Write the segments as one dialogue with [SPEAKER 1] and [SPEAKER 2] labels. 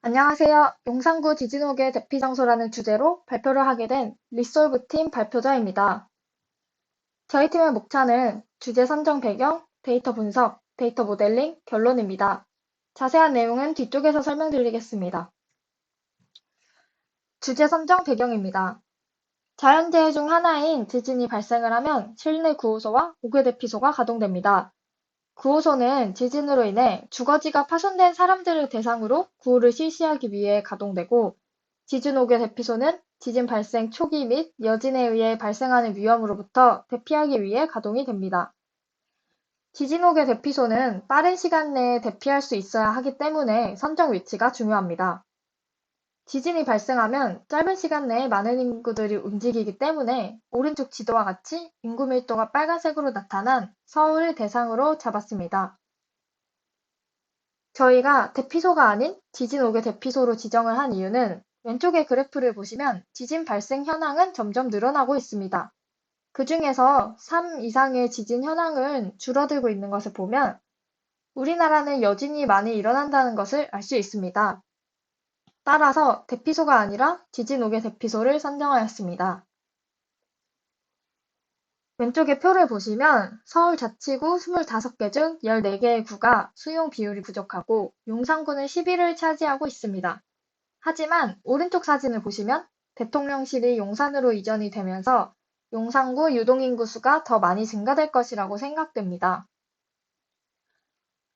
[SPEAKER 1] 안녕하세요. 용산구 지진호계 대피장소라는 주제로 발표를 하게 된 리솔브팀 발표자입니다. 저희 팀의 목차는 주제 선정 배경, 데이터 분석, 데이터 모델링, 결론입니다. 자세한 내용은 뒤쪽에서 설명드리겠습니다. 주제 선정 배경입니다. 자연재해 중 하나인 지진이 발생을 하면 실내 구호소와 옥외 대피소가 가동됩니다. 구호소는 지진으로 인해 주거지가 파손된 사람들을 대상으로 구호를 실시하기 위해 가동되고, 지진옥외 대피소는 지진 발생 초기 및 여진에 의해 발생하는 위험으로부터 대피하기 위해 가동이 됩니다. 지진옥외 대피소는 빠른 시간 내에 대피할 수 있어야 하기 때문에 선정 위치가 중요합니다. 지진이 발생하면 짧은 시간 내에 많은 인구들이 움직이기 때문에 오른쪽 지도와 같이 인구 밀도가 빨간색으로 나타난 서울을 대상으로 잡았습니다. 저희가 대피소가 아닌 지진 옥외 대피소로 지정을 한 이유는 왼쪽의 그래프를 보시면 지진 발생 현황은 점점 늘어나고 있습니다. 그 중에서 3 이상의 지진 현황은 줄어들고 있는 것을 보면 우리나라는 여진이 많이 일어난다는 것을 알 수 있습니다. 따라서 대피소가 아니라 지진 옥외 대피소를 선정하였습니다. 왼쪽의 표를 보시면 서울자치구 25개 중 14개의 구가 수용 비율이 부족하고 용산구는 10위를 차지하고 있습니다. 하지만 오른쪽 사진을 보시면 대통령실이 용산으로 이전이 되면서 용산구 유동인구 수가 더 많이 증가될 것이라고 생각됩니다.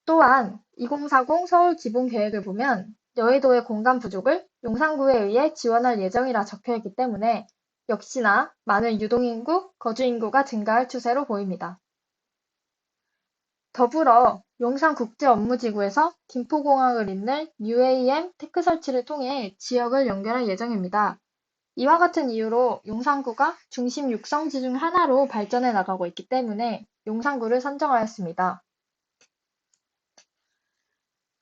[SPEAKER 1] 또한 2040 서울 기본계획을 보면 여의도의 공간 부족을 용산구에 의해 지원할 예정이라 적혀있기 때문에 역시나 많은 유동인구, 거주인구가 증가할 추세로 보입니다. 더불어 용산국제업무지구에서 김포공항을 잇는 UAM 테크 설치를 통해 지역을 연결할 예정입니다. 이와 같은 이유로 용산구가 중심 육성지 중 하나로 발전해 나가고 있기 때문에 용산구를 선정하였습니다.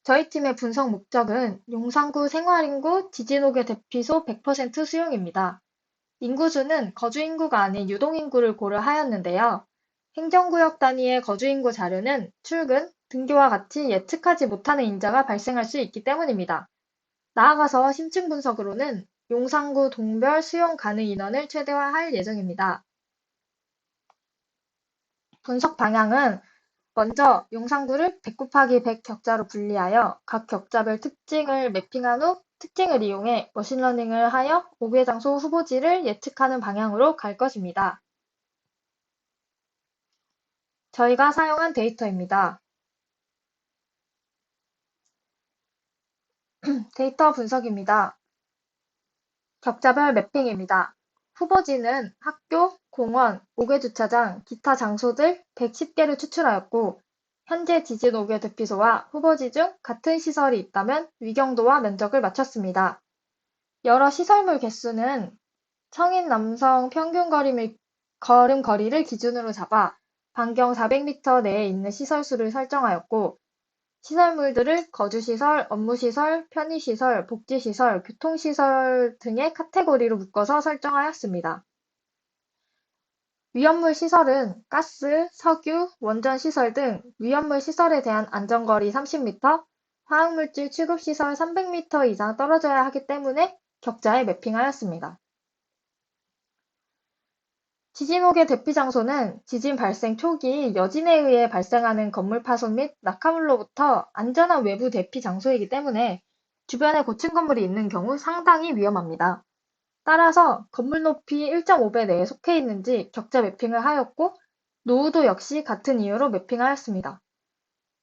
[SPEAKER 1] 저희 팀의 분석 목적은 용산구 생활인구 지진옥외 대피소 100% 수용입니다. 인구수는 거주인구가 아닌 유동인구를 고려하였는데요. 행정구역 단위의 거주인구 자료는 출근, 등교와 같이 예측하지 못하는 인자가 발생할 수 있기 때문입니다. 나아가서 심층 분석으로는 용산구 동별 수용 가능 인원을 최대화할 예정입니다. 분석 방향은 먼저 용산구를 100 곱하기 100 격자로 분리하여 각 격자별 특징을 매핑한 후 특징을 이용해 머신러닝을 하여 옥외 장소 후보지를 예측하는 방향으로 갈 것입니다. 저희가 사용한 데이터입니다. 데이터 분석입니다. 격자별 매핑입니다. 후보지는 학교, 공원, 옥외주차장, 기타 장소들 110개를 추출하였고, 현재 지진 옥외 대피소와 후보지 중 같은 시설이 있다면 위경도와 면적을 맞췄습니다. 여러 시설물 개수는 성인 남성 평균 걸음 거리를 기준으로 잡아 반경 400m 내에 있는 시설 수를 설정하였고, 시설물들을 거주시설, 업무시설, 편의시설, 복지시설, 교통시설 등의 카테고리로 묶어서 설정하였습니다. 위험물 시설은 가스, 석유, 원전시설 등 위험물 시설에 대한 안전거리 30m, 화학물질 취급시설 300m 이상 떨어져야 하기 때문에 격자에 매핑하였습니다. 지진옥의 대피 장소는 지진 발생 초기 여진에 의해 발생하는 건물 파손 및 낙하물로부터 안전한 외부 대피 장소이기 때문에 주변에 고층 건물이 있는 경우 상당히 위험합니다. 따라서 건물 높이 1.5배 내에 속해 있는지 격자 매핑을 하였고, 노후도 역시 같은 이유로 매핑하였습니다.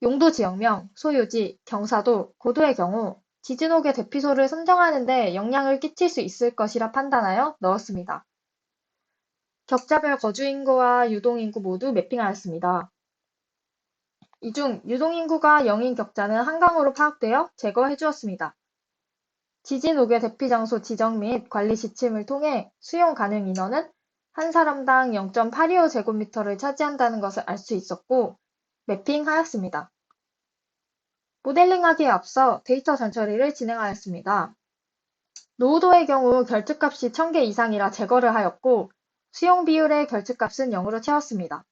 [SPEAKER 1] 용도 지역명, 소유지, 경사도, 고도의 경우 지진옥의 대피소를 선정하는 데 영향을 끼칠 수 있을 것이라 판단하여 넣었습니다. 격자별 거주인구와 유동인구 모두 매핑하였습니다. 이 중 유동인구가 0인 격자는 한강으로 파악되어 제거해 주었습니다. 지진 옥외 대피 장소 지정 및 관리 지침을 통해 수용 가능 인원은 한 사람당 0.825제곱미터를 차지한다는 것을 알 수 있었고, 매핑하였습니다. 모델링하기에 앞서 데이터 전처리를 진행하였습니다. 노후도의 경우 결특값이 1000개 이상이라 제거를 하였고, 수용 비율의 결특값은 0으로 채웠습니다.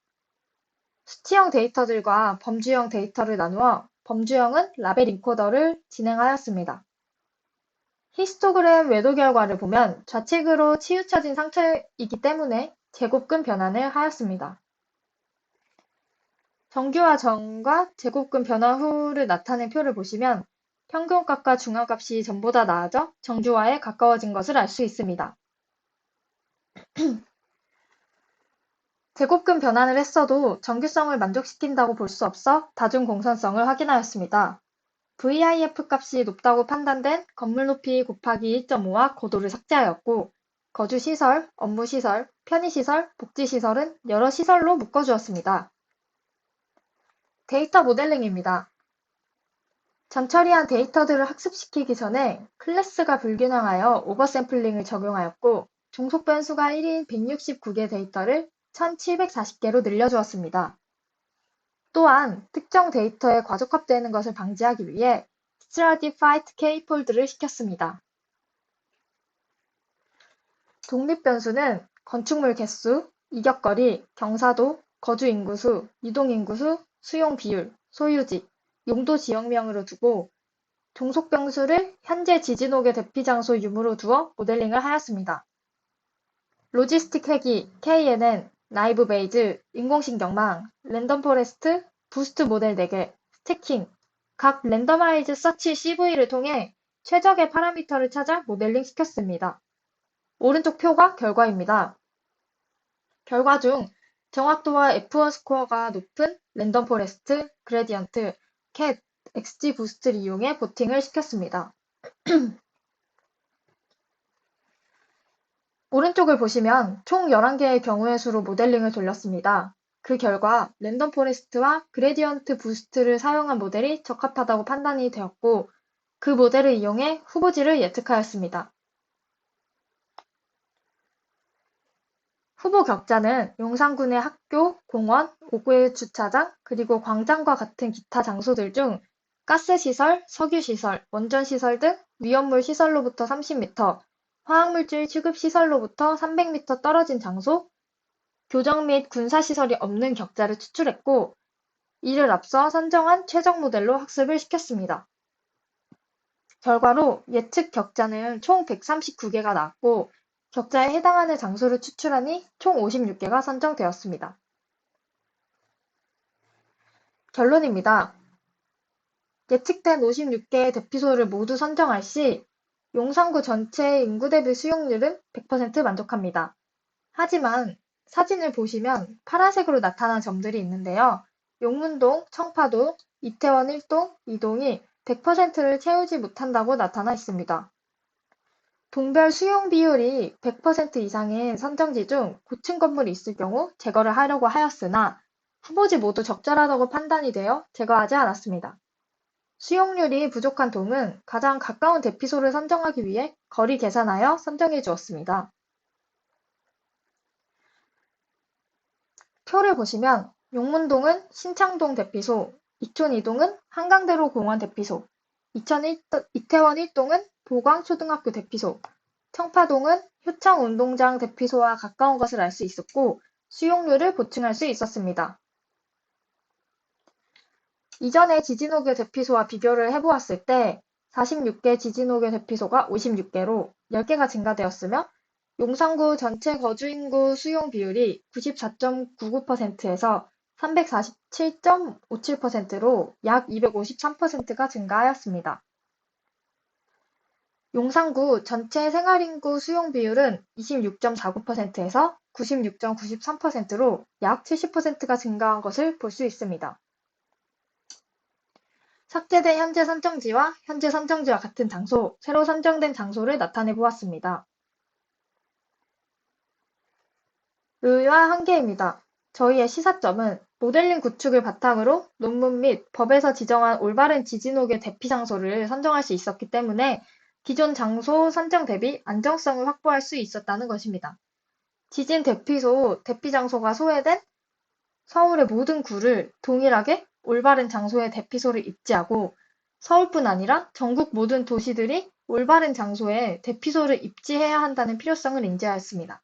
[SPEAKER 1] 수치형 데이터들과 범주형 데이터를 나누어 범주형은 라벨 인코더를 진행하였습니다. 히스토그램 외도 결과를 보면 좌측으로 치우쳐진 상처이기 때문에 제곱근 변환을 하였습니다. 정규화 전과 제곱근 변화 후를 나타낸 표를 보시면 평균값과 중앙값이 전보다 나아져 정규화에 가까워진 것을 알 수 있습니다. 제곱근 변환을 했어도 정규성을 만족시킨다고 볼 수 없어 다중 공선성을 확인하였습니다. VIF 값이 높다고 판단된 건물 높이 곱하기 1.5와 고도를 삭제하였고 거주시설, 업무시설, 편의시설, 복지시설은 여러 시설로 묶어주었습니다. 데이터 모델링입니다. 전처리한 데이터들을 학습시키기 전에 클래스가 불균형하여 오버샘플링을 적용하였고 종속 변수가 1인 169개 데이터를 1740개로 늘려주었습니다. 또한 특정 데이터에 과적합되는 것을 방지하기 위해 Stratified K-폴드를 시켰습니다. 독립변수는 건축물 개수, 이격거리, 경사도, 거주 인구수, 이동 인구수, 수용 비율, 소유지, 용도 지역명으로 두고 종속 변수를 현재 지진옥의 대피 장소 유무로 두어 모델링을 하였습니다. 로지스틱 회기 KNN, 나이브 베이즈, 인공신경망, 랜덤 포레스트, 부스트 모델 4개, 스태킹, 각 랜더마이즈 서치 CV를 통해 최적의 파라미터를 찾아 모델링 시켰습니다. 오른쪽 표가 결과입니다. 결과 중 정확도와 F1 스코어가 높은 랜덤 포레스트, 그레디언트, 캣, XG 부스트를 이용해 보팅을 시켰습니다. 오른쪽을 보시면 총 11개의 경우의 수로 모델링을 돌렸습니다. 그 결과 랜덤 포레스트와 그레디언트 부스트를 사용한 모델이 적합하다고 판단이 되었고 그 모델을 이용해 후보지를 예측하였습니다. 후보 격자는 용산군의 학교, 공원, 옥외 주차장, 그리고 광장과 같은 기타 장소들 중 가스시설, 석유시설, 원전시설 등 위험물 시설로부터 30m, 화학물질 취급시설로부터 300m 떨어진 장소, 교정 및 군사시설이 없는 격자를 추출했고 이를 앞서 선정한 최적 모델로 학습을 시켰습니다. 결과로 예측 격자는 총 139개가 나왔고 격자에 해당하는 장소를 추출하니 총 56개가 선정되었습니다. 결론입니다. 예측된 56개의 대피소를 모두 선정할 시 용산구 전체의 인구 대비 수용률은 100% 만족합니다. 하지만 사진을 보시면 파란색으로 나타난 점들이 있는데요. 용문동, 청파동, 이태원 1동, 2동이 100%를 채우지 못한다고 나타나 있습니다. 동별 수용 비율이 100% 이상인 선정지 중 고층 건물이 있을 경우 제거를 하려고 하였으나 후보지 모두 적절하다고 판단이 되어 제거하지 않았습니다. 수용률이 부족한 동은 가장 가까운 대피소를 선정하기 위해 거리 계산하여 선정해 주었습니다. 표를 보시면 용문동은 신창동 대피소, 이촌 2동은 한강대로 공원 대피소, 이태원 1동은 보광초등학교 대피소, 청파동은 효창운동장 대피소와 가까운 것을 알 수 있었고 수용률을 보충할 수 있었습니다. 이전의 지진호교 대피소와 비교를 해보았을 때 46개 지진호교 대피소가 56개로 10개가 증가되었으며 용산구 전체 거주인구 수용 비율이 94.99%에서 347.57%로 약 253%가 증가하였습니다. 용산구 전체 생활인구 수용 비율은 26.49%에서 96.93%로 약 70%가 증가한 것을 볼 수 있습니다. 삭제된 현재 선정지와 현재 선정지와 같은 장소, 새로 선정된 장소를 나타내 보았습니다. 의와 한계입니다. 저희의 시사점은 모델링 구축을 바탕으로 논문 및 법에서 지정한 올바른 지진옥의 대피 장소를 선정할 수 있었기 때문에 기존 장소 선정 대비 안정성을 확보할 수 있었다는 것입니다. 지진 대피소 대피 장소가 소외된 서울의 모든 구를 동일하게 올바른 장소에 대피소를 입지하고 서울뿐 아니라 전국 모든 도시들이 올바른 장소에 대피소를 입지해야 한다는 필요성을 인지하였습니다.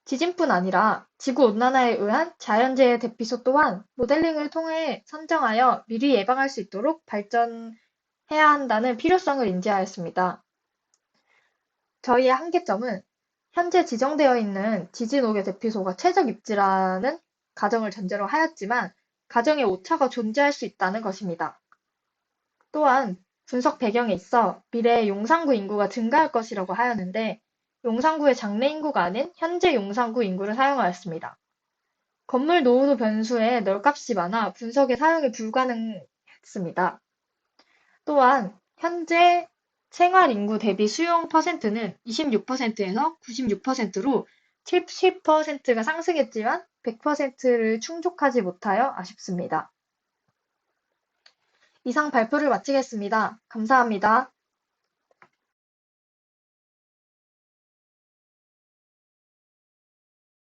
[SPEAKER 1] 지진뿐 아니라 지구온난화에 의한 자연재해 대피소 또한 모델링을 통해 선정하여 미리 예방할 수 있도록 발전해야 한다는 필요성을 인지하였습니다. 저희의 한계점은 현재 지정되어 있는 지진옥의 대피소가 최적 입지라는 가정을 전제로 하였지만 가정에 오차가 존재할 수 있다는 것입니다. 또한 분석 배경에 있어 미래에 용산구 인구가 증가할 것이라고 하였는데 용산구의 장래 인구가 아닌 현재 용산구 인구를 사용하였습니다. 건물 노후도 변수에 널값이 많아 분석에 사용이 불가능했습니다. 또한 현재 생활 인구 대비 수용 퍼센트는 26%에서 96%로 70%가 상승했지만 100%를 충족하지 못하여 아쉽습니다. 이상 발표를 마치겠습니다. 감사합니다.